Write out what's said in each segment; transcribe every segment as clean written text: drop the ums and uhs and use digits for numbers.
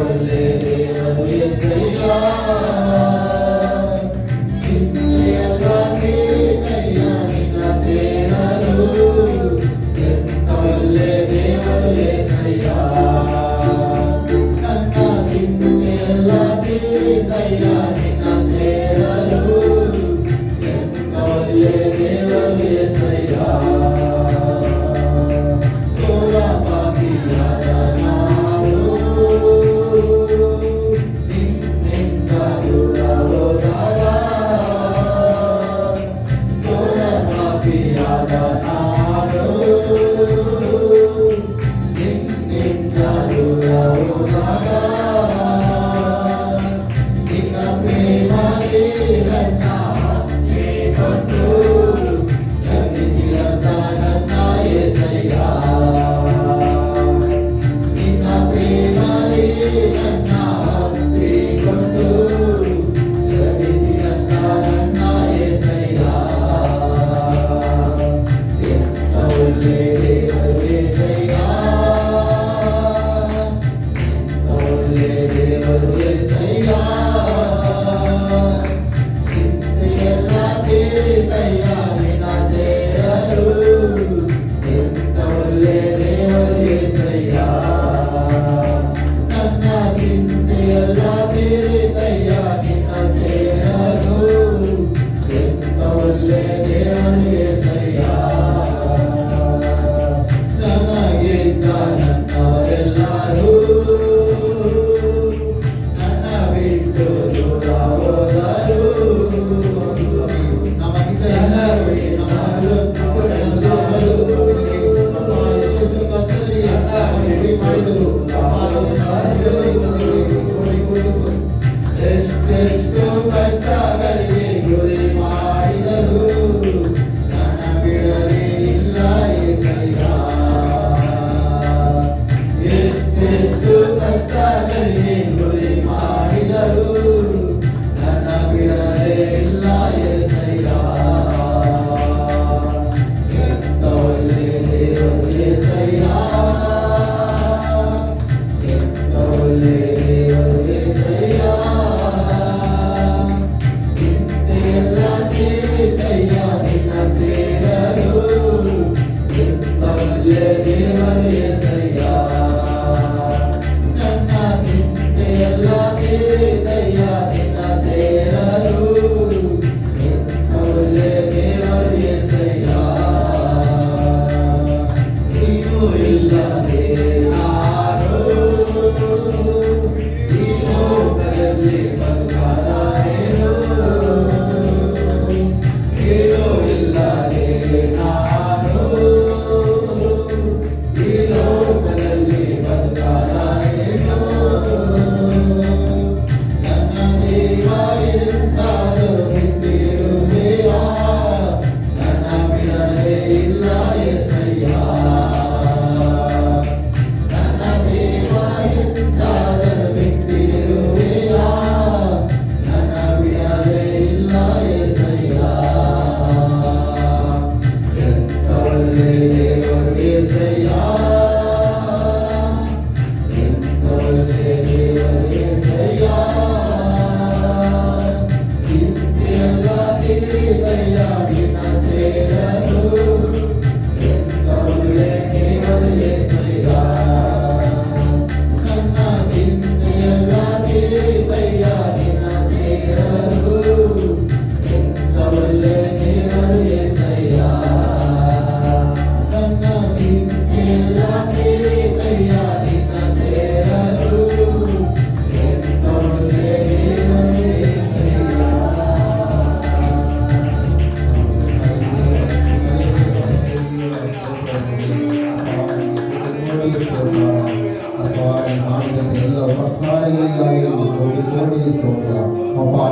ಒಳ್ಳೆ ದೇವರು యేసయ్యా ನಿನ್ನೆಯಲ್ಲ ನೀನಯ್ಯ ನಿನ್ನ ಸೇರಲು ಎಂತ ಒಳ್ಳೆ ದೇವರು యేసయ్యಾ ನನ್ನ ಚಿಂತೆಯಲ್ಲ ನೀನಯ್ಯ ನಿನ್ನ ಸೇರಲು ಎಂತ ಒಳ್ಳೆ ದೇವರು యేసయ్యಾ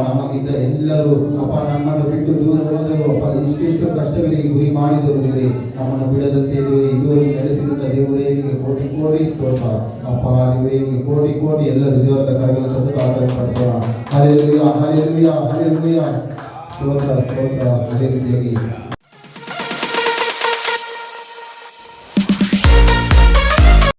ನಮಗಿದ್ದ ಎಲ್ಲರೂ ಅಪ್ಪ ನಮ್ಮನ್ನು ಬಿಟ್ಟು ದೂರ ಹೋದರು ಅಪ್ಪ ಇಷ್ಟಿಷ್ಟು ಕಷ್ಟಗಳಿಗೆ ಗುರಿ ಮಾಡಿದರು ದೇವರೇ, ನಮ್ಮನ್ನು ಬಿಡದಂತೆ ದೇವರೇ ಇದುವರೆಗೂ ನಡೆಸಿರುತ್ತ ದೇವರೇ ನಿಮಗೆ ಕೋಟಿ ಕೋಟಿ ಸ್ತೋತ್ರ ಅಪ್ಪ. ದೇವರೇ ನಿಮಗೆ ಕೋಟಿ ಕೋಟಿ ಎಲ್ಲರೂ ಜೋರದ ಕರಗಳನ್ನು ತಪ್ಪು ಆಧಾರ ಪಡಿಸೋಣ. ಹಲ್ಲೆಲೂಯಾ ಹಲ್ಲೆಲೂಯಾ ಹಲ್ಲೆಲೂಯಾ ಸ್ತೋತ್ರ ಸ್ತೋತ್ರ ಅದೇ ರೀತಿಯಾಗಿ